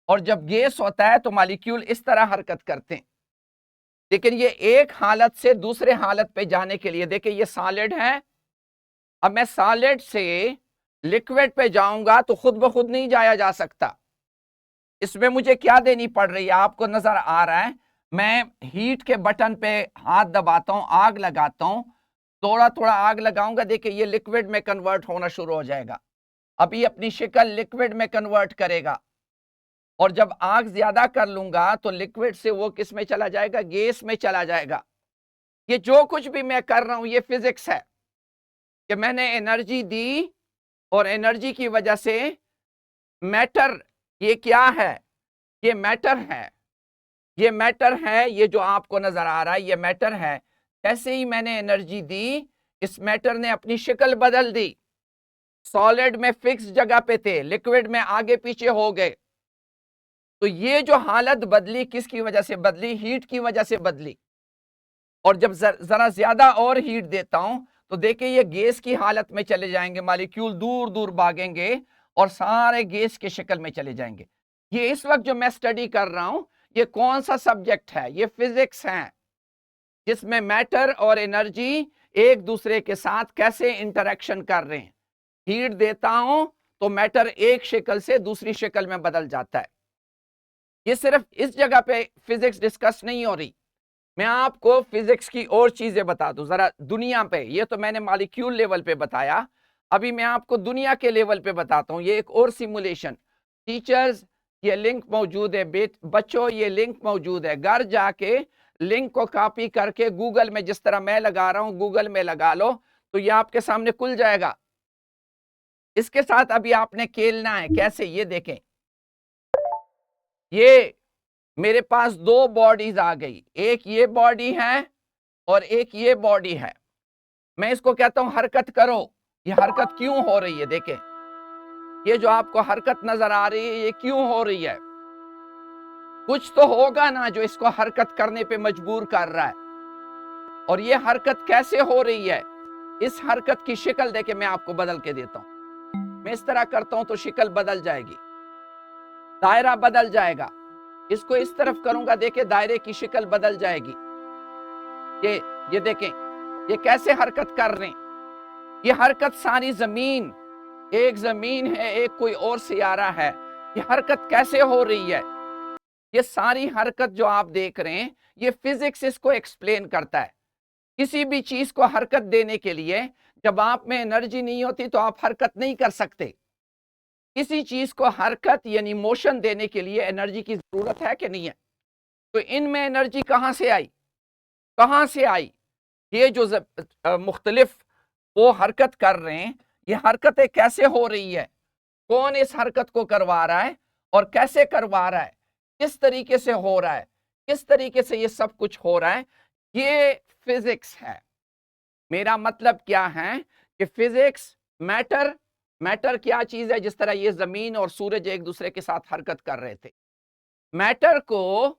और जब गैस होता है तो मॉलिक्यूल इस तरह हरकत करते हैं। लेकिन ये एक हालत से दूसरे हालत पे जाने के लिए, देखिए ये सॉलिड है, अब मैं सॉलिड से लिक्विड पे जाऊंगा तो खुद ब खुद नहीं जाया जा सकता। इसमें मुझे क्या देनी पड़ रही है, आपको नजर आ रहा है, मैं हीट के बटन पे हाथ दबाता हूं, आग लगाता हूं, थोड़ा थोड़ा आग लगाऊंगा, देखिए ये लिक्विड में कन्वर्ट होना शुरू हो जाएगा। अभी अपनी शक्ल लिक्विड में कन्वर्ट करेगा, और जब आग ज्यादा कर लूंगा तो लिक्विड से वो किस में चला जाएगा, गैस में चला जाएगा। ये जो कुछ भी मैं कर रहा हूं ये फिजिक्स है, कि मैंने एनर्जी दी और एनर्जी की वजह से मैटर, ये क्या है, ये मैटर है, ये मैटर है, ये जो आपको नजर आ रहा है ये मैटर है। जैसे ही मैंने एनर्जी दी, इस मैटर ने अपनी शक्ल बदल दी, सॉलिड में फिक्स जगह पे थे, लिक्विड में आगे पीछे हो गए। तो ये जो हालत बदली किसकी वजह से बदली, हीट की वजह से बदली। और जब जरा ज्यादा और हीट देता हूं तो देखिए ये गैस की हालत में चले जाएंगे, मॉलिक्यूल दूर दूर भागेंगे और सारे गैस की शक्ल में चले जाएंगे। ये इस वक्त जो मैं स्टडी कर रहा हूं ये कौन सा सब्जेक्ट है, ये फिजिक्स है, जिसमें मैटर और एनर्जी एक दूसरे के साथ कैसे इंटरेक्शन कर रहे हैं। हीट देता हूं तो मैटर एक शक्ल से दूसरी शक्ल में बदल जाता है। ये सिर्फ इस जगह पे फिजिक्स डिस्कस नहीं हो रही, मैं आपको फिजिक्स की और चीजें बता दूं जरा दुनिया पे। ये तो मैंने मॉलिक्यूल लेवल पे बताया, अभी मैं आपको दुनिया के लेवल पे बताता हूं। ये एक और सिमुलेशन, टीचर्स ये लिंक मौजूद है, बच्चों ये लिंक मौजूद है, घर जाके लिंक को कॉपी करके गूगल में, जिस तरह मैं लगा रहा हूं गूगल में लगा लो, तो ये आपके सामने खुल जाएगा। इसके साथ अभी आपने खेलना है, कैसे, ये देखें, ये मेरे पास दो बॉडीज आ गई, एक ये बॉडी है और एक ये बॉडी है। मैं इसको कहता हूं हरकत करो। ये हरकत क्यों हो रही है, देखें, ये जो आपको हरकत नजर आ रही है ये क्यों हो रही है, कुछ तो होगा ना जो इसको हरकत करने पे मजबूर कर रहा है। और ये हरकत कैसे हो रही है, इस हरकत की शक्ल देखे मैं आपको बदल के देता हूं। मैं इस तरह करता हूं तो शक्ल बदल जाएगी, दायरा बदल जाएगा। इसको इस तरफ करूंगा, देखे दायरे की शक्ल बदल जाएगी। ये देखें ये कैसे हरकत कर रहे हैं। ये हरकत सारी जमीन, एक जमीन है एक कोई और सियारा है, ये हरकत कैसे हो रही है। ये सारी हरकत जो आप देख रहे हैं ये फिजिक्स इसको एक्सप्लेन करता है। किसी भी चीज को हरकत देने के लिए जब आप में एनर्जी नहीं होती तो आप हरकत नहीं कर सकते। किसी चीज को हरकत यानी मोशन देने के लिए एनर्जी की जरूरत है कि नहीं है। तो इनमें एनर्जी कहां से आई, कहां से आई, ये जो मुख्तलिफ वो हरकत कर रहे हैं, ये हरकतें कैसे हो रही है, कौन इस हरकत को करवा रहा है और कैसे करवा रहा है, किस तरीके से हो रहा है, किस तरीके से ये सब कुछ हो रहा है, ये फिजिक्स है। मेरा मतलब क्या है कि फिजिक्स, मैटर, मैटर क्या चीज है, जिस तरह ये जमीन और सूरज एक दूसरे के साथ हरकत कर रहे थे, मैटर को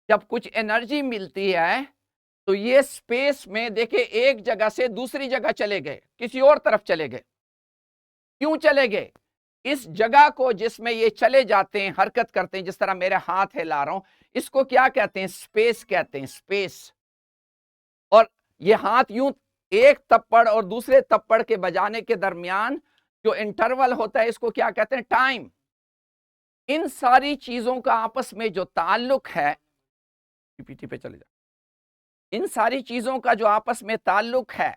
जब कुछ एनर्जी मिलती है तो ये स्पेस में देखे एक जगह से दूसरी जगह चले गए, किसी और तरफ चले गए। क्यों चले गए, इस जगह को जिसमें ये चले जाते हैं, हरकत करते हैं, जिस तरह मेरे हाथ हिला रहा हूं, इसको क्या कहते हैं, स्पेस कहते हैं, स्पेस। और ये हाथ यूं एक तप्पड़ और दूसरे तप्पड़ के बजाने के दरमियान जो इंटरवल होता है इसको क्या कहते हैं, टाइम। इन सारी चीजों का आपस में जो ताल्लुक है, पीपीटी पे चले जा, इन सारी चीजों का जो आपस में ताल्लुक है,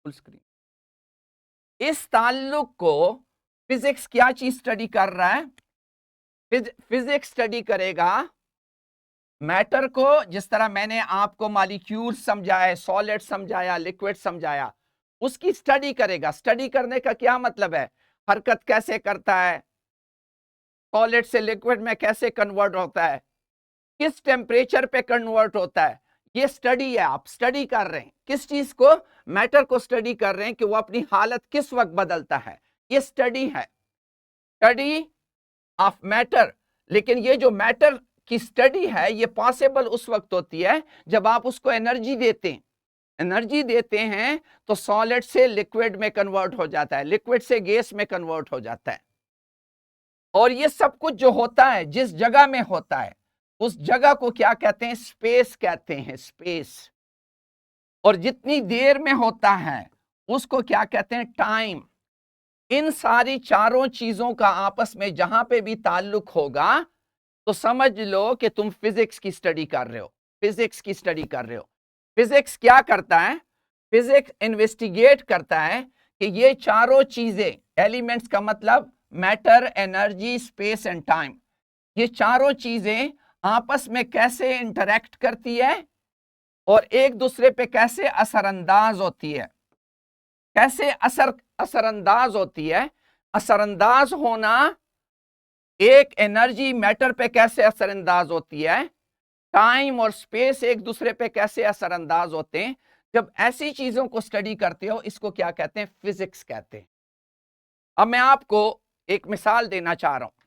फुल स्क्रीन, इस ताल्लुक को फिजिक्स क्या चीज स्टडी कर रहा है, फिजिक्स स्टडी करेगा मैटर को, जिस तरह मैंने आपको मॉलिक्यूल समझाया, सॉलिड समझाया, लिक्विड समझाया, उसकी स्टडी करेगा। स्टडी करने का क्या मतलब है, हरकत कैसे करता है, सॉलिड से लिक्विड में कैसे कन्वर्ट होता है, किस टेम्परेचर पे कन्वर्ट होता है, ये स्टडी है। आप स्टडी कर रहे हैं किस चीज को, मैटर को स्टडी कर रहे हैं कि वो अपनी हालत किस वक्त बदलता है, ये स्टडी है, स्टडी ऑफ मैटर। लेकिन ये जो मैटर की स्टडी है ये पॉसिबल उस वक्त होती है जब आप उसको एनर्जी देते हैं। एनर्जी देते हैं तो सॉलिड से लिक्विड में कन्वर्ट हो जाता है, लिक्विड से गैस में कन्वर्ट हो जाता है। और ये सब कुछ जो होता है जिस जगह में होता है उस जगह को क्या कहते हैं? स्पेस कहते हैं, स्पेस। और जितनी देर में होता है उसको क्या कहते हैं? टाइम। इन सारी चारों चीजों का आपस में जहां पे भी ताल्लुक होगा तो समझ लो कि तुम फिजिक्स की स्टडी कर रहे हो, फिजिक्स की स्टडी कर रहे हो। फिजिक्स क्या करता है? फिजिक्स इन्वेस्टिगेट करता है कि ये चारों चीजें, एलिमेंट्स का मतलब matter, energy, space and time, ये चारों चीजें आपस में कैसे इंटरेक्ट करती है और एक दूसरे पे कैसे असरअंदाज होती है। कैसे असरअंदाज होती है? असरअंदाज होना, एक एनर्जी मैटर पे कैसे असरअंदाज होती है, टाइम और स्पेस एक दूसरे पे कैसे असरअंदाज होते हैं। जब ऐसी चीजों को स्टडी करते हो इसको क्या कहते हैं? फिजिक्स कहते हैं। अब मैं आपको एक मिसाल देना चाह रहा हूं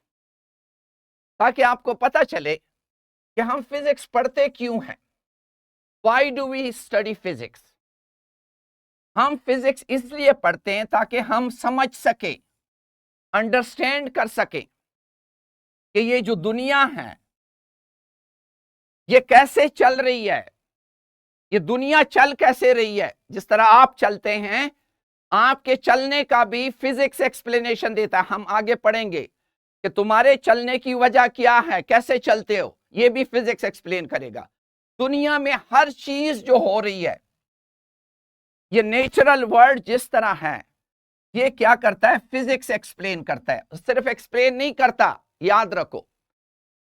ताकि आपको पता चले कि हम फिजिक्स पढ़ते क्यों हैं। Why do we study physics? हम फिजिक्स इसलिए पढ़ते हैं ताकि हम समझ सके, अंडरस्टैंड कर सके कि ये जो दुनिया है ये कैसे चल रही है, ये दुनिया चल कैसे रही है। जिस तरह आप चलते हैं, आपके चलने का भी फिजिक्स एक्सप्लेनेशन देता है। हम आगे पढ़ेंगे कि तुम्हारे चलने की वजह क्या है, कैसे चलते हो, ये भी फिजिक्स एक्सप्लेन करेगा। दुनिया में हर चीज जो हो रही है, ये नेचुरल वर्ल्ड जिस तरह है, ये क्या करता है? फिजिक्स एक्सप्लेन करता है। सिर्फ एक्सप्लेन नहीं करता, याद रखो,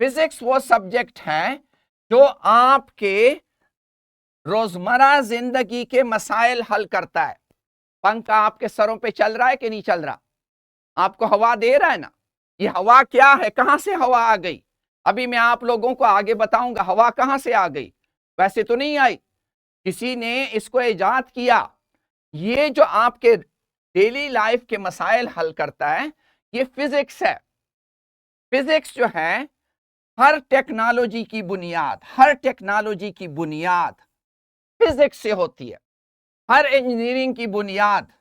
फिजिक्स वो सब्जेक्ट है जो आपके रोजमर्रा जिंदगी के मसाइल हल करता है। पंखा आपके सरों पे चल रहा है कि नहीं चल रहा? आपको हवा दे रहा है ना? ये हवा क्या है? कहां से हवा आ गई? अभी मैं आप लोगों को आगे बताऊंगा हवा कहां से आ गई। वैसे तो नहीं आई, किसी ने इसको इजाद किया। ये जो आपके डेली लाइफ के मसाइल हल करता है ये फिजिक्स है। फिजिक्स जो है हर टेक्नोलॉजी की बुनियाद, हर टेक्नोलॉजी की बुनियाद फिजिक्स से होती है। हर इंजीनियरिंग की बुनियाद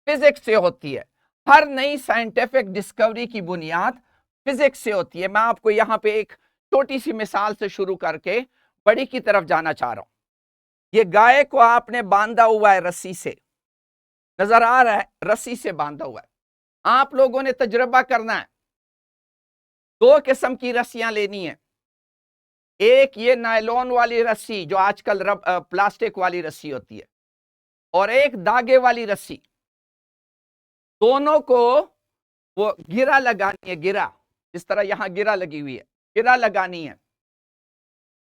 फिजिक्स से होती है। हर नई साइंटिफिक डिस्कवरी की बुनियाद फिजिक्स से होती है। मैं आपको यहां पे एक छोटी सी मिसाल से शुरू करके बड़ी की तरफ जाना चाह रहा हूं। ये गाय को आपने बांधा हुआ है, रस्सी से, नजर आ रहा है, रस्सी से बांधा हुआ है। आप लोगों ने तजुर्बा करना है। दो किस्म की रस्सियां लेनी है, एक ये नायलॉन वाली रस्सी जो आजकल प्लास्टिक वाली रस्सी होती है, और एक धागे वाली रस्सी। दोनों को वो गिरा लगानी है, गिरा, जिस तरह यहां गिरा लगी हुई है, गिरा लगानी है।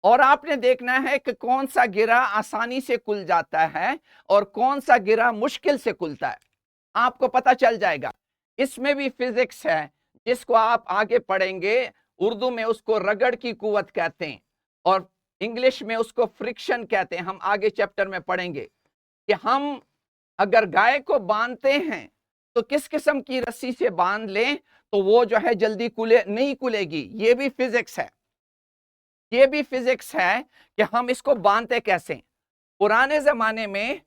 और आपने देखना है कि कौन सा गिरा आसानी से खुल जाता है और कौन सा गिरा मुश्किल से खुलता है, आपको पता चल जाएगा। इसमें भी फिजिक्स है जिसको आप आगे पढ़ेंगे। उर्दू में उसको रगड़ की कुव्वत कहते हैं और इंग्लिश में उसको फ्रिक्शन कहते हैं। हम आगे चैप्टर में पढ़ेंगे कि हम अगर गाय को बांधते हैं तो किस किस्म की रस्सी से बांध लें तो वो जो है जल्दी नहीं खुलेगी। ये भी फिजिक्स है, ये भी फिजिक्स है कि हम इसको बांधते कैसे। पुराने जमाने में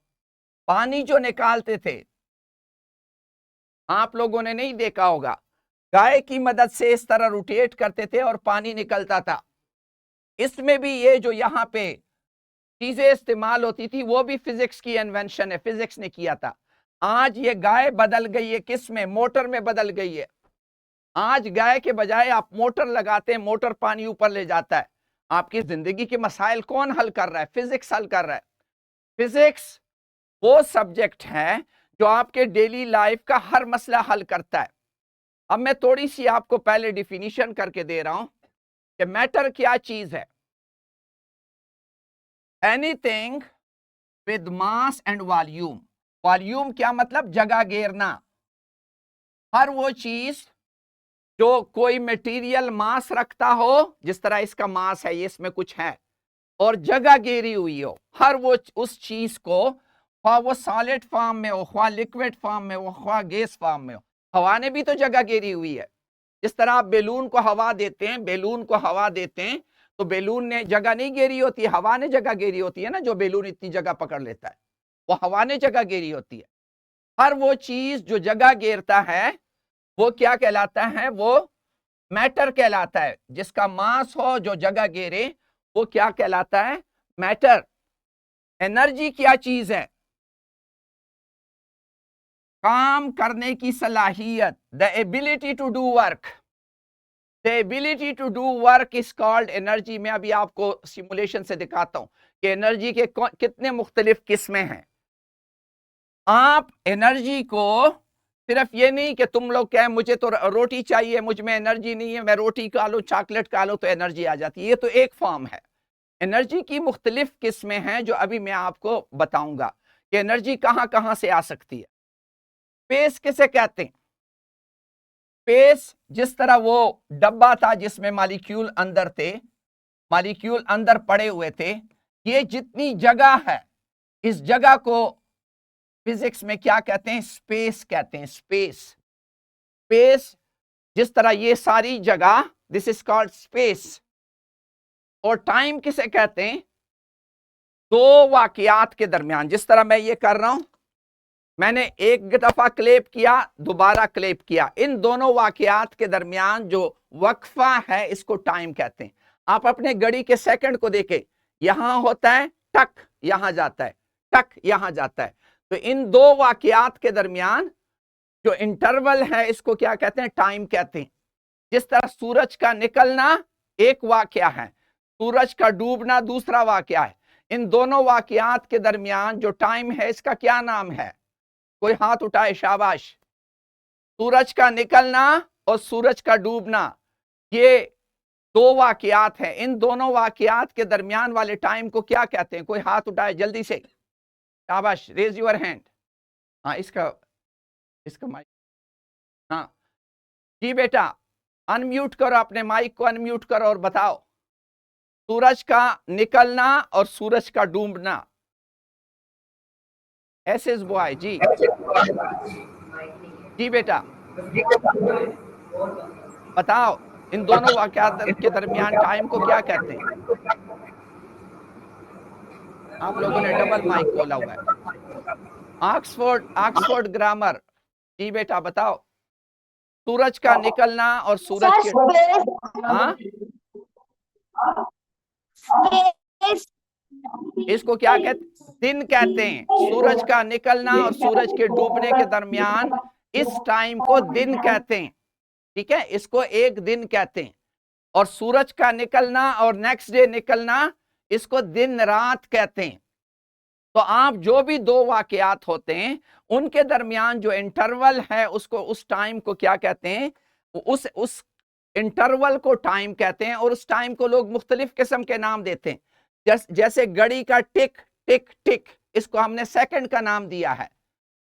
पानी जो निकालते थे, आप लोगों ने नहीं देखा होगा, गाय की मदद से इस तरह रोटेट करते थे और पानी निकलता था। इसमें भी ये जो यहाँ पे चीजें इस्तेमाल होती थी वो भी फिजिक्स की इन्वेंशन है, फिजिक्स ने किया था। आज ये गाय बदल गई है, किस में? मोटर में बदल गई है। आज गाय के बजाय आप मोटर लगाते हैं, मोटर पानी ऊपर ले जाता है। आपकी जिंदगी के मसाइल कौन हल कर रहा है? फिजिक्स हल कर रहा है। फिजिक्स वो सब्जेक्ट है जो आपके डेली लाइफ का हर मसला हल करता है। अब मैं थोड़ी सी आपको पहले डिफिनीशन करके दे रहा हूं कि मैटर क्या चीज है। Anything with mass and volume. Volume क्या मतलब? जगह घेरना। हर वो चीज जो कोई मटेरियल मास रखता हो, जिस तरह इसका मास है, ये इसमें कुछ है, और जगह घेरी हुई हो, हर वो उस चीज को, ख्वाह वो सॉलिड फॉर्म में हो, ख्वाह लिक्विड फॉर्म में हो, ख्वाह गैस फॉर्म में हो। हवा ने भी तो जगह घेरी हुई है। जिस तरह आप बैलून को हवा देते हैं, बैलून को हवा देते हैं तो बैलून ने जगह नहीं घेरी होती, हवा ने जगह घेरी होती है ना। जो बैलून इतनी जगह पकड़ लेता है वो हवा ने जगह घेरी होती है। हर वो चीज जो जगह घेरता है वो क्या कहलाता है? वो मैटर कहलाता है। जिसका मास हो, जो जगह घेरे, वो क्या कहलाता है? मैटर। एनर्जी क्या चीज है? काम करने की सलाहियत, the ability to do work. The ability to do work is called energy. मैं अभी आपको सिमुलेशन से दिखाता हूं कि एनर्जी के कितने मुख्तलिफ किस्में हैं। आप एनर्जी को सिर्फ ये नहीं कि तुम लोग कहें मुझे तो रोटी चाहिए, मुझ में एनर्जी नहीं है, मैं रोटी खा लूं, चॉकलेट खा लूं तो एनर्जी आ जाती है। ये तो एक फॉर्म है। एनर्जी की मुख्तलिफ किस्में हैं जो अभी मैं आपको बताऊंगा कि एनर्जी कहां कहां से आ सकती है। स्पेस किसे कहते हैं? स्पेस जिस तरह वो डब्बा था जिसमें मॉलिक्यूल अंदर थे, मॉलिक्यूल अंदर पड़े हुए थे, ये जितनी जगह है, इस जगह को फिजिक्स में क्या कहते हैं? स्पेस कहते हैं। स्पेस। स्पेस जिस तरह ये सारी जगह, दिस इज कॉल्ड स्पेस। और टाइम किसे कहते हैं? दो वाकयात के दरमियान, जिस तरह मैं ये कर रहा हूं, मैंने एक दफा क्लेप किया, दोबारा क्लेप किया, इन दोनों वाकयात के दरमियान जो वक्फा है इसको टाइम कहते हैं। आप अपने घड़ी के सेकंड को देखें, यहां होता है टक, यहां जाता है टक, यहां जाता है। तो इन दो वाकयात के दरमियान जो इंटरवल है इसको क्या कहते हैं? टाइम कहते हैं। जिस तरह सूरज का निकलना एक वाकया है, सूरज का डूबना दूसरा वाकया है। इन दोनों वाकयात के दरमियान जो टाइम है इसका क्या नाम है? कोई हाथ उठाए, शाबाश। सूरज का निकलना और सूरज का डूबना, ये दो वाकयात हैं। इन दोनों वाकयात के दरमियान वाले टाइम को क्या कहते हैं? कोई हाथ उठाए जल्दी से, शाबाश, रेज योर हैंड। हाँ, इसका माइक, हाँ जी बेटा, अनम्यूट करो, अपने माइक को अनम्यूट करो और बताओ। सूरज का निकलना और सूरज का डूबना। एस बॉय जी, जी बेटा बताओ, इन दोनों वाकयात के दरमियान टाइम को क्या कहते हैं? आप लोगों ने डबल माइक खोला हुआ है। ऑक्सफोर्ड ग्रामर, जी बेटा बताओ। सूरज का निकलना और सूरज के, हाँ, इसको क्या कहते? दिन कहते हैं। सूरज का निकलना और सूरज के डूबने के दरमियान इस टाइम को दिन कहते हैं। ठीक है, इसको एक दिन कहते हैं। और सूरज का निकलना और नेक्स्ट डे निकलना, इसको दिन रात कहते हैं। तो आप जो भी दो वाकयात होते हैं उनके दरमियान जो इंटरवल है उसको, उस टाइम को क्या कहते हैं? उस इंटरवल को टाइम कहते हैं। और उस टाइम को लोग मुख्तलिफ किस्म के नाम देते हैं। जैसे घड़ी का टिक टिक टिक, इसको हमने सेकंड का नाम दिया है।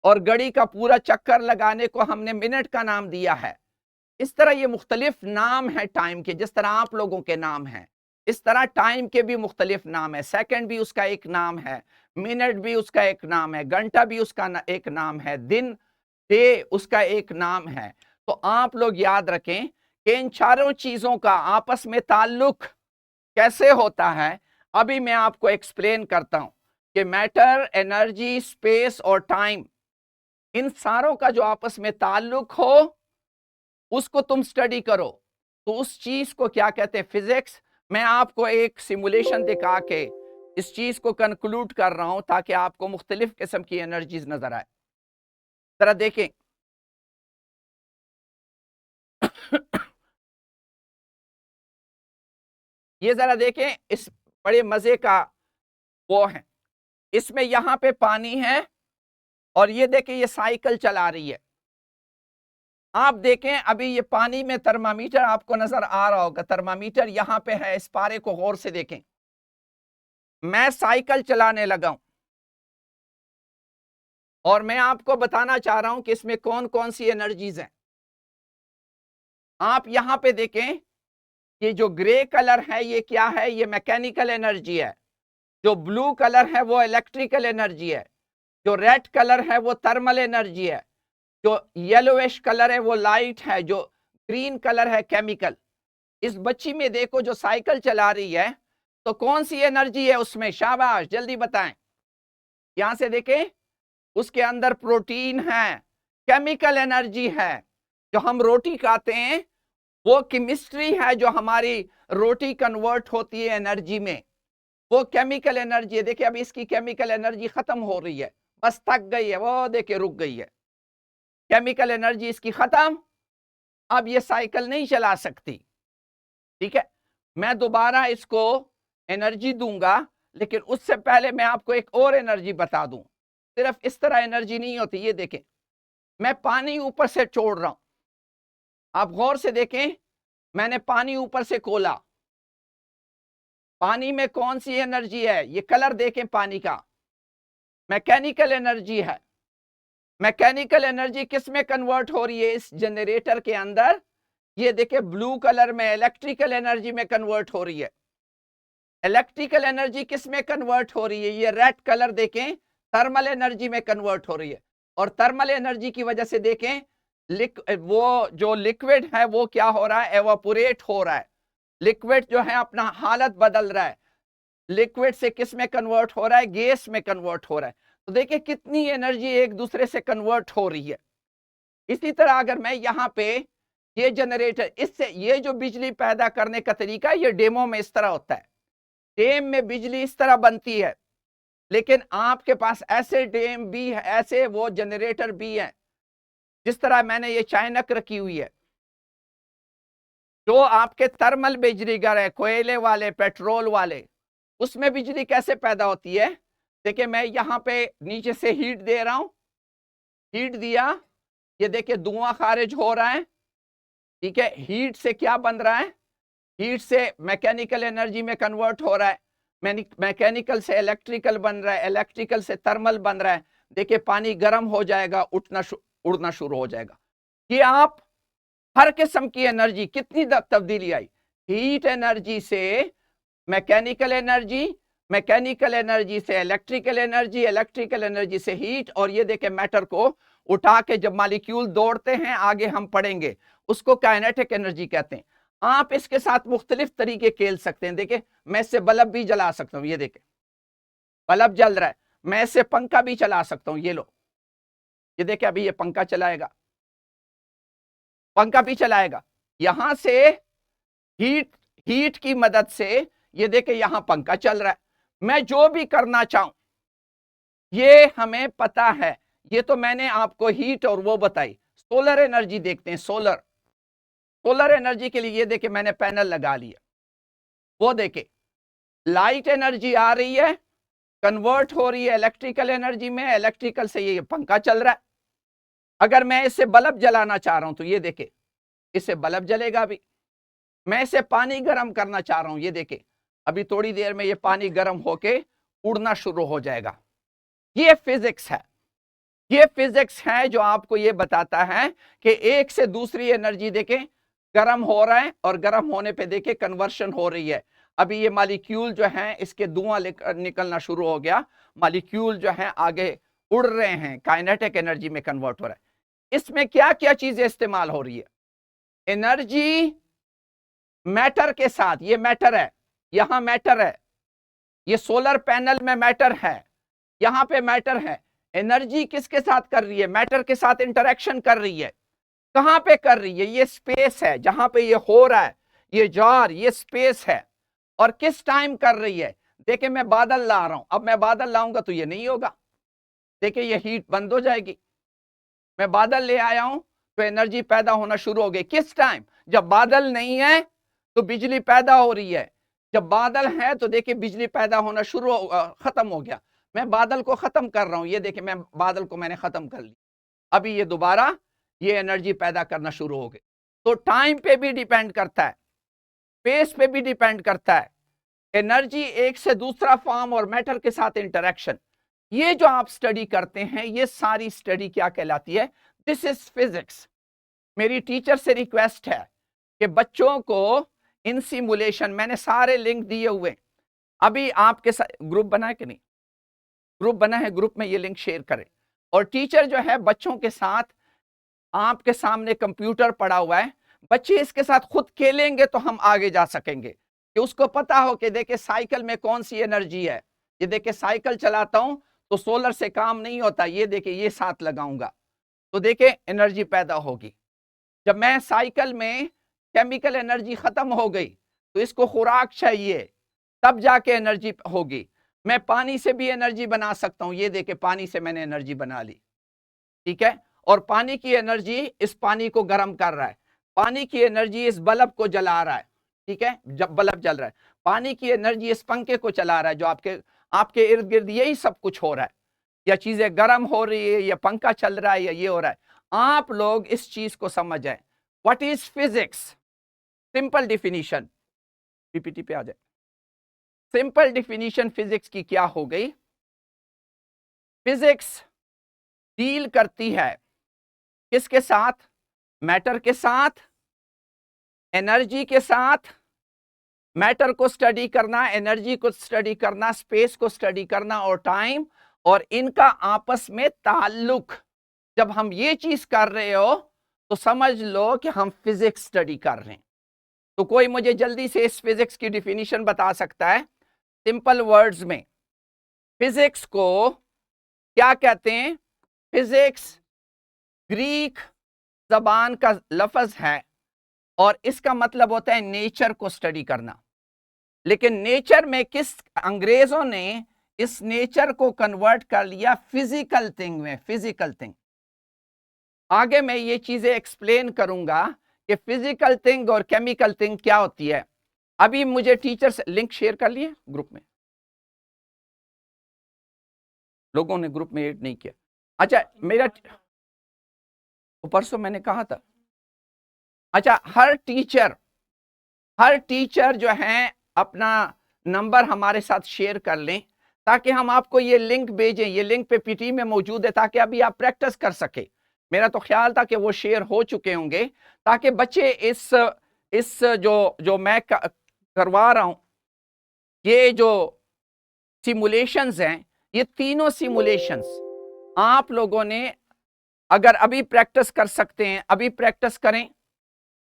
और घड़ी का पूरा चक्कर लगाने को हमने मिनट का नाम दिया है। इस तरह ये मुख्तलिफ नाम है टाइम के। जिस तरह आप लोगों के नाम हैं, इस तरह टाइम के भी मुख्तलिफ नाम है। सेकंड भी उसका एक नाम है, मिनट भी उसका एक नाम है, घंटा भी उसका एक नाम है, दिन, डे उसका एक नाम है। तो आप लोग याद रखें कि इन चारों चीजों का आपस में ताल्लुक कैसे होता है। अभी मैं आपको एक्सप्लेन करता हूं कि मैटर, एनर्जी, स्पेस और टाइम, इन सारों का जो आपस में ताल्लुक हो उसको तुम स्टडी करो तो उस चीज को क्या कहते हैं? फिजिक्स। मैं आपको एक सिमुलेशन दिखा के इस चीज को कंक्लूड कर रहा हूं ताकि आपको मुख्तलिफ किस्म की एनर्जीज नजर आए। जरा देखें, ये जरा देखें, इस बड़े मजे का वो है। इसमें यहां पे पानी है और ये देखें ये साइकिल चला रही है। आप देखें अभी ये पानी में थर्मामीटर आपको नजर आ रहा होगा। थर्मामीटर यहां पे है, इस पारे को गौर से देखें। मैं साइकिल चलाने लगा हूं और मैं आपको बताना चाह रहा हूं कि इसमें कौन कौन सी एनर्जीज हैं। आप यहां पे देखें, ये जो ग्रे कलर है ये क्या है? ये मैकेनिकल एनर्जी है। जो ब्लू कलर है वो इलेक्ट्रिकल एनर्जी है। जो रेड कलर है वो थर्मल एनर्जी है। जो येलोइश कलर है वो लाइट है। जो ग्रीन कलर है केमिकल। इस बच्ची में देखो जो साइकिल चला रही है, तो कौन सी एनर्जी है उसमें? शाबाश, जल्दी बताएं। यहां से देखें, उसके अंदर प्रोटीन है, केमिकल एनर्जी है। जो हम रोटी खाते हैं वो केमिस्ट्री है जो हमारी रोटी कन्वर्ट होती है एनर्जी में, वो केमिकल एनर्जी है। देखिए अभी इसकी केमिकल एनर्जी खत्म हो रही है, बस थक गई है, वो देखिए रुक गई है, केमिकल एनर्जी इसकी खत्म, अब ये साइकिल नहीं चला सकती। ठीक है, मैं दोबारा इसको एनर्जी दूंगा, लेकिन उससे पहले मैं आपको एक और एनर्जी बता दूं। सिर्फ इस तरह एनर्जी नहीं होती, ये देखें, मैं पानी ऊपर से छोड़ रहा हूं, आप गौर से देखें, मैंने पानी ऊपर से खोला, पानी में कौन सी एनर्जी है, ये कलर देखें पानी का, मैकेनिकल एनर्जी है। मैकेनिकल एनर्जी किस में कन्वर्ट हो रही है, इस जनरेटर के अंदर, ये देखिए ब्लू कलर में इलेक्ट्रिकल एनर्जी में कन्वर्ट हो रही है। इलेक्ट्रिकल एनर्जी किस में कन्वर्ट हो रही है, ये रेड कलर देखें, थर्मल एनर्जी में कन्वर्ट हो रही है। और थर्मल एनर्जी की वजह से देखें वो जो लिक्विड है वो क्या हो रहा है, एवापोरेट हो रहा है, लिक्विड जो है अपना हालत बदल रहा है, लिक्विड से किस में कन्वर्ट हो रहा है, गैस में कन्वर्ट हो रहा है। तो देखिए कितनी एनर्जी एक दूसरे से कन्वर्ट हो रही है। इसी तरह अगर मैं यहाँ पे ये जनरेटर, इससे ये जो बिजली पैदा करने का तरीका, ये डेमो में इस तरह होता है, डेम में बिजली इस तरह बनती है, लेकिन आपके पास ऐसे डेम भी है, ऐसे वो जनरेटर भी है, जिस तरह मैंने ये चाइनक रखी हुई है, जो आपके थर्मल बिजली घर है, कोयले वाले, पेट्रोल वाले, उसमें बिजली कैसे पैदा होती है। देखिए मैं यहाँ पे नीचे से हीट दे रहा हूं, हीट दिया, ये देखिए धुआं खारिज हो रहा है। ठीक है, हीट से क्या बन रहा है, हीट से मैकेनिकल एनर्जी में कन्वर्ट हो रहा है, मैकेनिकल से इलेक्ट्रिकल बन रहा है, इलेक्ट्रिकल से थर्मल बन रहा है। देखिए पानी गर्म हो जाएगा, उड़ना शुरू हो जाएगा। कि आप हर किस्म की एनर्जी, कितनी तब्दीली आई, हीट एनर्जी से मैकेनिकल एनर्जी, मैकेनिकल एनर्जी से इलेक्ट्रिकल एनर्जी, इलेक्ट्रिकल एनर्जी से हीट, और ये देखें मैटर को उठा के जब मॉलिक्यूल दौड़ते हैं, आगे हम पढ़ेंगे, उसको काइनेटिक एनर्जी कहते हैं। आप इसके साथ मुख्तलिफ तरीके खेल सकते हैं। देखिए मैं इससे बल्ब भी जला सकता हूं, ये देखें बल्ब जल रहा है, मैं इससे पंखा भी चला सकता हूं, ये लो, ये देखिए अभी ये पंखा चलाएगा, पंखा भी चलाएगा, यहां से हीट, हीट की मदद से ये देखिए यहां पंखा चल रहा है। मैं जो भी करना चाहूं, ये हमें पता है, ये तो मैंने आपको हीट और वो बताई। सोलर एनर्जी देखते हैं, सोलर, सोलर एनर्जी के लिए ये देखिए मैंने पैनल लगा लिया, वो देखे लाइट एनर्जी आ रही है, कन्वर्ट हो रही है इलेक्ट्रिकल एनर्जी में, इलेक्ट्रिकल से ये पंखा चल रहा है। अगर मैं इससे बल्ब जलाना चाह रहा हूं तो ये देखे इससे बल्ब जलेगा भी। मैं इसे पानी गर्म करना चाह रहा हूं, ये देखे अभी थोड़ी देर में ये पानी गर्म होके उड़ना शुरू हो जाएगा। ये फिजिक्स है, ये फिजिक्स है जो आपको ये बताता है कि एक से दूसरी एनर्जी देखें गर्म हो रहा है, और गर्म होने पे देखें कन्वर्शन हो रही है। अभी ये मॉलिक्यूल जो है इसके धुआं निकलना शुरू हो गया, मॉलिक्यूल जो है आगे उड़ रहे हैं, काइनेटिक एनर्जी में कन्वर्ट हो रहा है। इसमें क्या क्या चीजें इस्तेमाल हो रही है, एनर्जी मैटर के साथ, ये मैटर है, यहां मैटर है, ये सोलर पैनल में मैटर है, यहां पे मैटर है। एनर्जी किसके साथ कर रही है, मैटर के साथ इंटरेक्शन कर रही है। कहां पे कर रही है, ये स्पेस है जहां पे ये हो रहा है, ये जार, ये स्पेस है। और किस टाइम कर रही है, देखिए मैं बादल ला रहा हूं, अब मैं बादल लाऊंगा तो ये नहीं होगा, देखिए ये हीट बंद हो जाएगी। मैं बादल ले आया हूं तो एनर्जी पैदा होना शुरू हो गई। किस टाइम, जब बादल नहीं है तो बिजली पैदा हो रही है, जब बादल है तो देखिए बिजली पैदा होना शुरू खत्म हो गया। मैं बादल को खत्म कर रहा हूं, ये देखिए मैं बादल को मैंने खत्म कर लिया, अभी ये दोबारा ये एनर्जी पैदा करना शुरू हो गई। तो टाइम पे भी डिपेंड करता है, स्पेस पे भी डिपेंड करता है, एनर्जी एक से दूसरा फॉर्म और मैटर के साथ इंटरेक्शन। ये जो आप स्टडी करते हैं, ये सारी स्टडी क्या कहलाती है, दिस इज फिजिक्स। मेरी टीचर से रिक्वेस्ट है कि बच्चों को इन सिमुलेशन, मैंने सारे लिंक दिए हुए, अभी आपके साथ ग्रुप बना है कि नहीं, ग्रुप बना है, ग्रुप में ये लिंक शेयर करें। और टीचर जो है बच्चों के साथ, आपके सामने कंप्यूटर पड़ा हुआ है, बच्चे इसके साथ खुद खेलेंगे तो हम आगे जा सकेंगे, कि उसको पता हो कि देखिए साइकिल में कौन सी एनर्जी है। ये देखिए साइकिल चलाता हूं तो सोलर से काम नहीं होता, ये देखिए ये साथ लगाऊंगा तो देखिए एनर्जी पैदा होगी। जब मैं साइकिल में केमिकल एनर्जी खत्म हो गई तो इसको खुराक चाहिए, तब जाके एनर्जी होगी। मैं पानी से भी एनर्जी बना सकता हूं, ये देखे पानी से मैंने एनर्जी बना ली, ठीक है। और पानी की एनर्जी इस पानी को गर्म कर रहा है, पानी की एनर्जी इस बल्ब को जला रहा है, ठीक है, जब बल्ब जल रहा है। पानी की एनर्जी इस पंखे को चला रहा है, जो आपके आपके इर्द गिर्द यही सब कुछ हो रहा है, या चीजें गर्म हो रही है, या पंखा चल रहा है, या ये हो रहा है। आप लोग इस चीज को समझ जाए। What is physics? Simple definition, PPT पे आ जाए। सिंपल डिफिनीशन फिजिक्स की क्या हो गई? फिजिक्स डील करती है किसके साथ? मैटर के साथ, एनर्जी के साथ। मैटर को स्टडी करना, एनर्जी को स्टडी करना, स्पेस को स्टडी करना और टाइम, और इनका आपस में ताल्लुक। जब हम ये चीज कर रहे हो तो समझ लो कि हम फिजिक्स स्टडी कर रहे हैं। तो कोई मुझे जल्दी से इस फिजिक्स की डिफिनीशन बता सकता है सिंपल वर्ड्स में? फिजिक्स को क्या कहते हैं? फिजिक्स ग्रीक जबान का लफ्ज है और इसका मतलब होता है नेचर को स्टडी करना। लेकिन नेचर में अंग्रेजों ने इस नेचर को कन्वर्ट कर लिया फिजिकल थिंग में, फिजिकल थिंग। आगे मैं ये चीजें एक्सप्लेन करूंगा कि फिजिकल थिंग और केमिकल थिंग क्या होती है। अभी मुझे टीचर से लिंक शेयर कर लिए ग्रुप में, लोगों ने ग्रुप में ऐड नहीं किया। अच्छा, मेरा परसों मैंने कहा था। अच्छा, हर टीचर जो है अपना नंबर हमारे साथ शेयर कर लें ताकि हम आपको ये लिंक भेजें। ये लिंक पे पीटी में मौजूद है ताकि अभी आप प्रैक्टिस कर सके। मेरा तो ख्याल था कि वो शेयर हो चुके होंगे ताकि बच्चे इस जो मैं करवा रहा हूं, ये जो सिमुलेशंस हैं, ये तीनों सिमुलेशंस आप लोगों ने अगर अभी प्रैक्टिस कर सकते हैं, अभी प्रैक्टिस करें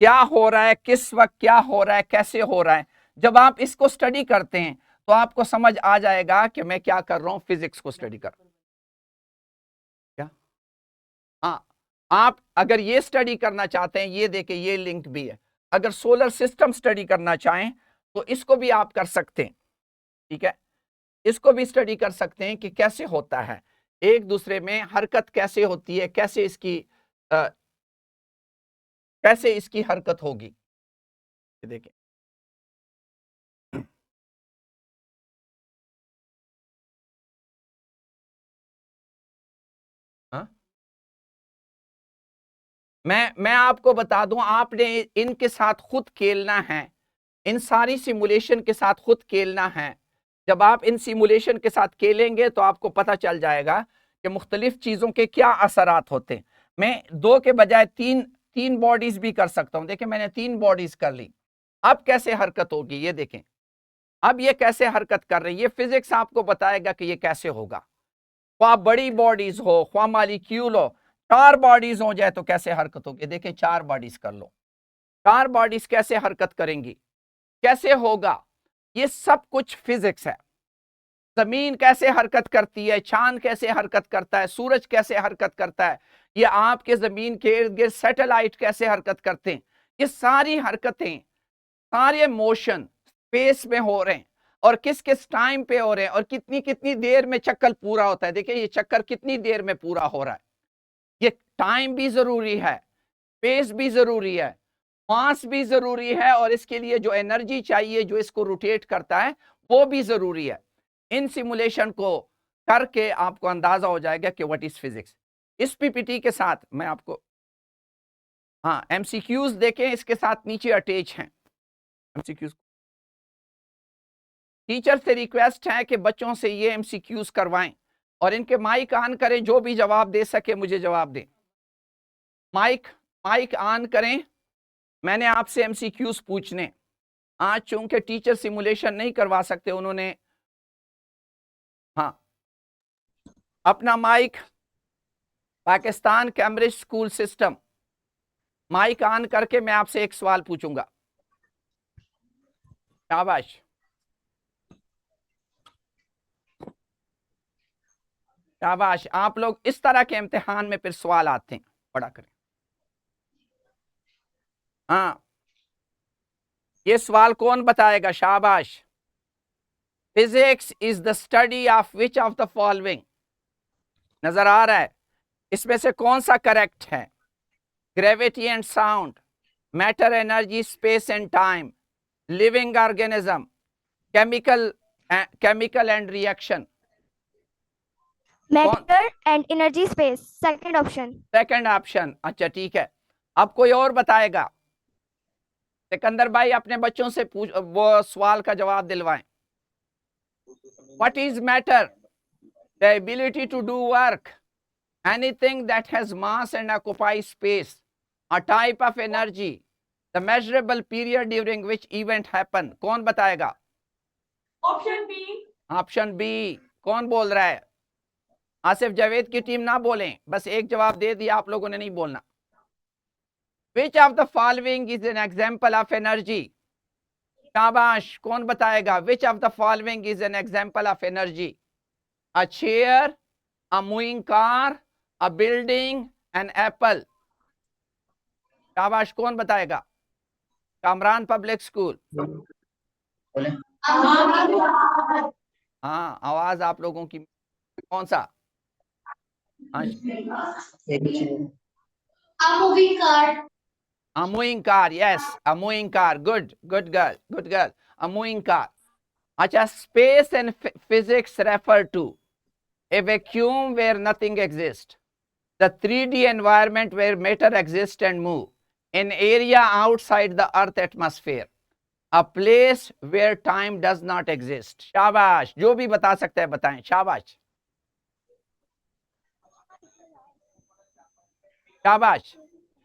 क्या हो रहा है, किस वक्त क्या हो रहा है, कैसे हो रहा है। जब आप इसको स्टडी करते हैं तो आपको समझ आ जाएगा कि मैं क्या कर रहा हूं, फिजिक्स को स्टडी कर। क्या? हाँ, आप अगर ये स्टडी करना चाहते हैं, ये देखें, ये लिंक भी है। अगर सोलर सिस्टम स्टडी करना चाहें तो इसको भी आप कर सकते हैं, ठीक है। इसको भी स्टडी कर सकते हैं कि कैसे होता है, एक दूसरे में हरकत कैसे होती है, कैसे इसकी हरकत होगी। देखें, हाँ, मैं आपको बता दूं, आपने इनके साथ खुद खेलना है, इन सारी सिमुलेशन के साथ खुद खेलना है। जब आप इन सिमुलेशन के साथ खेलेंगे तो आपको पता चल जाएगा कि मुख्तलिफ चीजों के क्या असरात होते हैं। मैं दो के बजाय तीन तीन बॉडीज भी कर सकता हूं। देखें, मैंने तीन बॉडीज कर ली। अब कैसे हरकत होगी ये देखें। अब ये कैसे हरकत कर रही है, फिजिक्स आपको बताएगा कि ये कैसे होगा। ख्वाह बड़ी बॉडीज हो, ख्वाह मॉलिक्यूल हो, चार बॉडीज हो जाए तो कैसे हरकत होगी। देखें, चार बॉडीज कर लो, चार बॉडीज कैसे हरकत करेंगी, कैसे होगा, ये सब कुछ फिजिक्स है। जमीन कैसे हरकत करती है, चांद कैसे हरकत करता है, सूरज कैसे हरकत करता है, ये आपके जमीन के इर्द गिर्द सैटेलाइट कैसे हरकत करते हैं। ये सारी हरकतें, सारे मोशन स्पेस में हो रहे हैं और किस किस टाइम पे हो रहे हैं और कितनी कितनी देर में चक्कर पूरा होता है। देखिए, ये चक्कर कितनी देर में पूरा हो रहा है। ये टाइम भी जरूरी है, स्पेस भी जरूरी है, मास भी जरूरी है, और इसके लिए जो एनर्जी चाहिए जो इसको रोटेट करता है वो भी जरूरी है। इन सिमुलेशन को करके आपको अंदाजा हो जाएगा कि व्हाट इज फिजिक्स। इस पीपीटी के साथ मैं आपको, हाँ, एमसीक्यूज देखें, इसके साथ नीचे अटैच हैं एमसीक्यूज। टीचर से रिक्वेस्ट है कि बच्चों से ये एमसीक्यूज करवाएं और इनके माइक ऑन करें, जो भी जवाब दे सके मुझे जवाब दें। माइक माइक ऑन करें। मैंने आपसे एमसीक्यूज पूछने, आज चूंकि टीचर सिमुलेशन नहीं करवा सकते, उन्होंने, हाँ, अपना mic, Pakistan Cambridge school system, mic on करके मैं आपसे एक सवाल पूछूंगा। शाबाश, शाबाश। आप लोग इस तरह के इम्तिहान में फिर सवाल आते हैं, पढ़ा करें। हाँ, ये सवाल कौन बताएगा? शाबाश। Physics is the study of which of the following? नजर आ रहा है? इसमें से कौन सा करेक्ट है? Gravity and sound, matter energy space and time, living organism, chemical and reaction. Matter and energy space, second option. Second option, अच्छा ठीक है। अब कोई और बताएगा? सिकंदर भाई अपने बच्चों से पूछ, वो सवाल का जवाब दिलवाएं। What is matter? The ability to do work, anything that has mass and occupies space, a type of energy, the measurable period during which event happen। कौन बताएगा? Option B. Option B. कौन बोल रहा है? आसिफ जावेद की टीम ना बोलें, बस एक जवाब दे दिया, आप लोगों ने नहीं बोलना। Which of the following is an example of energy? शाबाश, कौन बताएगा? Which of the following is an example of energy? A chair, a moving car, a building, an apple। शाबाश, कौन बताएगा? Kamran public school. हाँ, आवाज आप लोगों की। कौन सा? हाँ, A moving car। a moving car, yes, a moving car, good girl, a moving car। अच्छा, space and physics refer to a vacuum where nothing exists, the 3D environment where matter exists and move, an area outside the earth atmosphere, a place where time does not exist। शाबाश, जो भी बता सकता है बताएं। शाबाश शाबाश,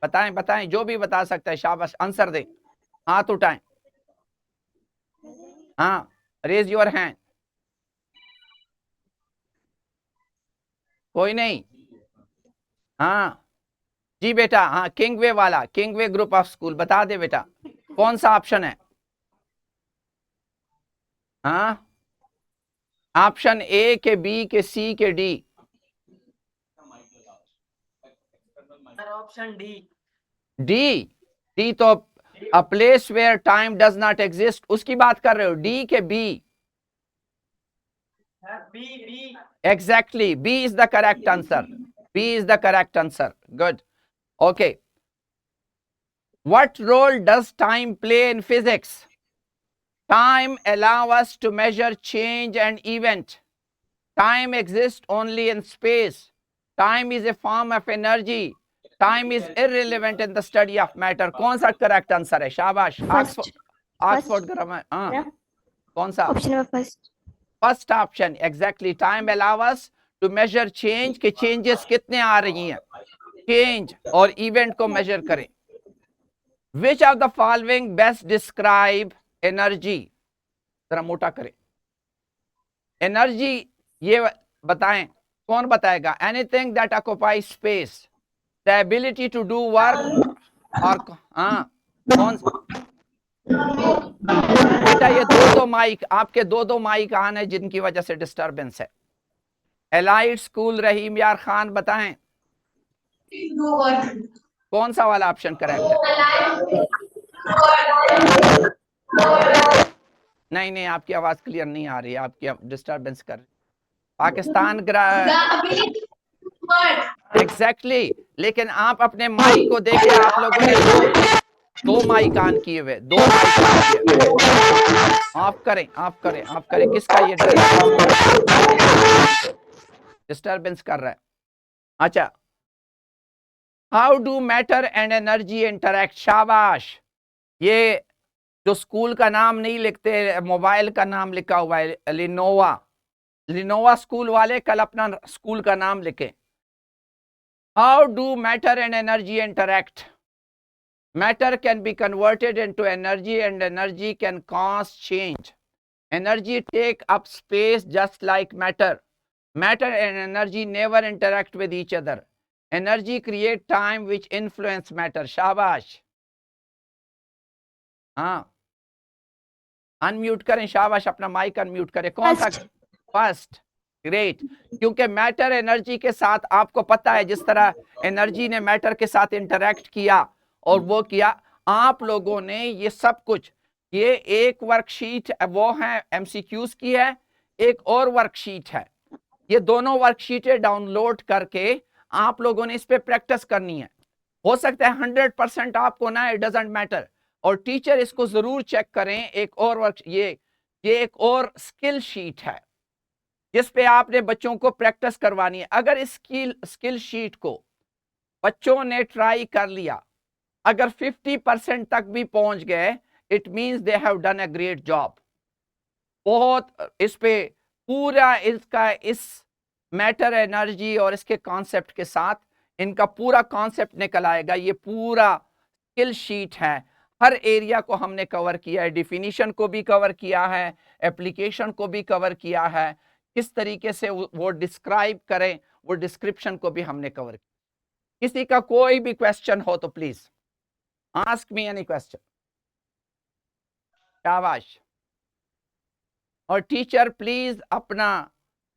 बताएं बताएं, जो भी बता सकता है शाबाश, आंसर दें, हाथ उठाएं। हाँ, रेज योर हैंड। कोई नहीं? हाँ जी बेटा, हाँ, किंगवे वाला, किंगवे ग्रुप ऑफ स्कूल, बता दे बेटा कौन सा ऑप्शन है? हाँ, ऑप्शन ए के, बी के, सी के, D? Option D. D? D तो a place where time does not exist, उसकी बात कर रहे हो? डी के B? B. Exactly, B is the correct answer. B is the correct answer, good. Okay, what role does time play in physics? Time allows us to measure change and event. Time exists only in space. Time is a form of energy. Time is irrelevant in the study of matter। कौन सा correct answer है? शाबाश। Oxford grammar. हाँ, कौन सा? Option first. First option, exactly. Time allow us to measure change, के changes कितने आ रही हैं, चेंज और इवेंट को मेजर करें। Which of the following best describe energy? जरा मोटा करें। एनर्जी ये बताएं, कौन बताएगा? Anything that occupies space, the ability to do work, और हाँ कौन? बेटा ये दो माइक, आपके दो माइक ऑन है जिनकी वजह से डिस्टरबेंस है। एलाइट स्कूल, रहीम यार खान, बताएं कौन सा वाला ऑप्शन करेक्ट है? नहीं, आपकी आवाज क्लियर नहीं आ रही है, आपकी डिस्टरबेंस कर रही। पाकिस्तान एग्जैक्टली, लेकिन आप अपने माइक को देखिए, आप लोगों ने दो माइक ऑन किए हुए, दो माइक ऑन किए। ऑफ करें। किसका ये डिस्टरबेंस कर रहा है? अच्छा, how do matter and energy interact? शाबाश। ये जो स्कूल का नाम नहीं लिखते, मोबाइल का नाम लिखा हुआ है, लिनोवा स्कूल वाले कल अपना स्कूल का नाम लिखें। How do matter and energy interact? Matter can be converted into energy and energy can cause change. Energy take up space just like matter. Matter and energy never interact with each other. Energy create time which influence matter. शाबाश। हाँ, unmute करें, शाबाश, अपना mic unmute करें। कौन सा? First, great. क्योंकि matter energy के साथ, आपको पता है जिस तरह एनर्जी ने मैटर के साथ इंटरैक्ट किया और वो किया, आप लोगों ने ये सब कुछ, ये एक वर्कशीट वो है MCQs की है, एक और वर्कशीट है। ये दोनों वर्कशीटें डाउनलोड करके आप लोगों ने इस पे प्रैक्टिस करनी है। हो सकता है 100% आपको ना, इट डजंट मैटर, और टीचर इसको जरूर चेक करें। एक और वर्क ये एक और स्किल शीट है जिस पे आपने बच्चों को प्रैक्टिस करवानी है। अगर इस स्किल शीट को बच्चों ने ट्राई कर लिया, अगर 50% तक भी पहुंच गए, it means they have done a great job. बहुत इस पे पूरा इसका इस मैटर एनर्जी और इसके कॉन्सेप्ट के साथ इनका पूरा कॉन्सेप्ट निकल आएगा। ये पूरा स्किल शीट है, हर एरिया को हमने कवर किया है, डिफिनीशन को भी कवर किया है, एप्लीकेशन को भी कवर किया है, किस तरीके से वो डिस्क्राइब करें, वो डिस्क्रिप्शन को भी हमने कवर किया। किसी का कोई भी क्वेश्चन हो तो please ask me any question. शाबाश। और टीचर प्लीज अपना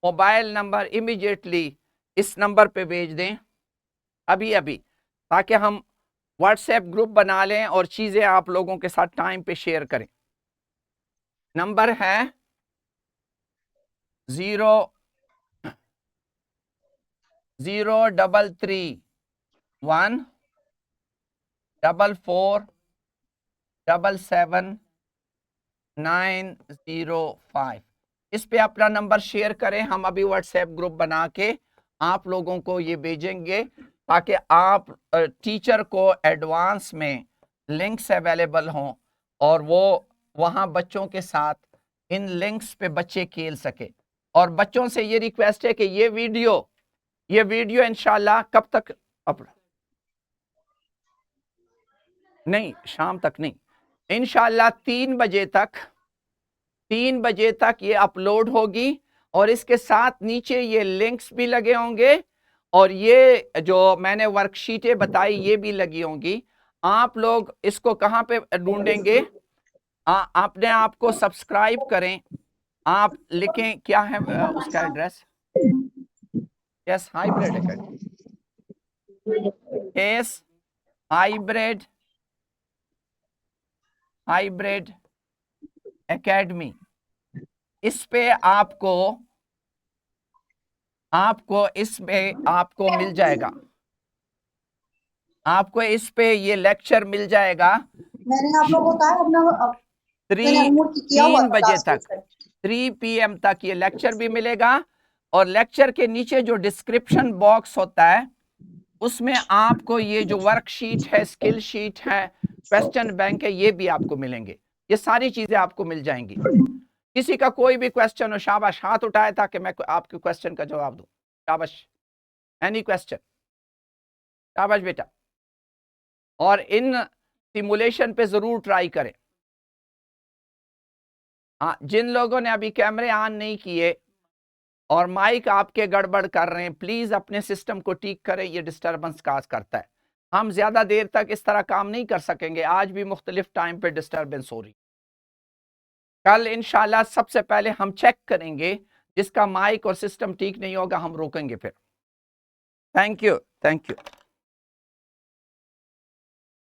मोबाइल नंबर इमीडिएटली इस नंबर पे भेज दें अभी अभी, ताकि हम व्हाट्सएप ग्रुप बना लें और चीजें आप लोगों के साथ टाइम पे शेयर करें। नंबर है 03314777905। इस पे अपना नंबर शेयर करें। हम अभी व्हाट्सएप ग्रुप बना के आप लोगों को ये भेजेंगे ताकि आप टीचर को एडवांस में लिंक्स अवेलेबल हों और वो वहां बच्चों के साथ इन लिंक्स पे बच्चे खेल सके। और बच्चों से ये रिक्वेस्ट है कि ये वीडियो इंशाल्लाह कब तक नहीं, शाम तक नहीं, इंशाल्लाह 3 बजे तक ये अपलोड होगी। और इसके साथ नीचे ये लिंक्स भी लगे होंगे और ये जो मैंने वर्कशीटें बताई ये भी लगी होंगी। आप लोग इसको कहां पे ढूंढेंगे? आपने आपको सब्सक्राइब करें, आप लिखें क्या है उसका address? Yes hybrid academy, yes hybrid academy. इस पे आपको इसमें आपको मिल जाएगा, आपको इस पे ये लेक्चर मिल जाएगा। मैंने आप लोगों को कहा अपना 3 बजे तक 3 PM तक ये लेक्चर भी मिलेगा। और लेक्चर के नीचे जो डिस्क्रिप्शन बॉक्स होता है उसमें आपको ये जो वर्कशीट है, स्किल शीट है, क्वेश्चन बैंक है, ये भी आपको मिलेंगे। ये सारी चीजें आपको मिल जाएंगी। किसी का कोई भी क्वेश्चन हो, शाबाश, हाथ उठाए ताकि मैं आपके क्वेश्चन का जवाब दूं। शाबाश, एनी क्वेश्चन, शाबाश बेटा। और इन सिमुलेशन पे जरूर ट्राई करें। जिन लोगों ने अभी कैमरे ऑन नहीं किए और माइक आपके गड़बड़ कर रहे हैं, प्लीज अपने सिस्टम को ठीक करें, ये डिस्टर्बेंस काज करता है। हम ज्यादा देर तक इस तरह काम नहीं कर सकेंगे, आज भी मुख्तलिफ टाइम पे डिस्टर्बेंस हो रही। कल इंशाल्लाह सबसे पहले हम चेक करेंगे, जिसका माइक और सिस्टम ठीक नहीं होगा हम रोकेंगे फिर। Thank you.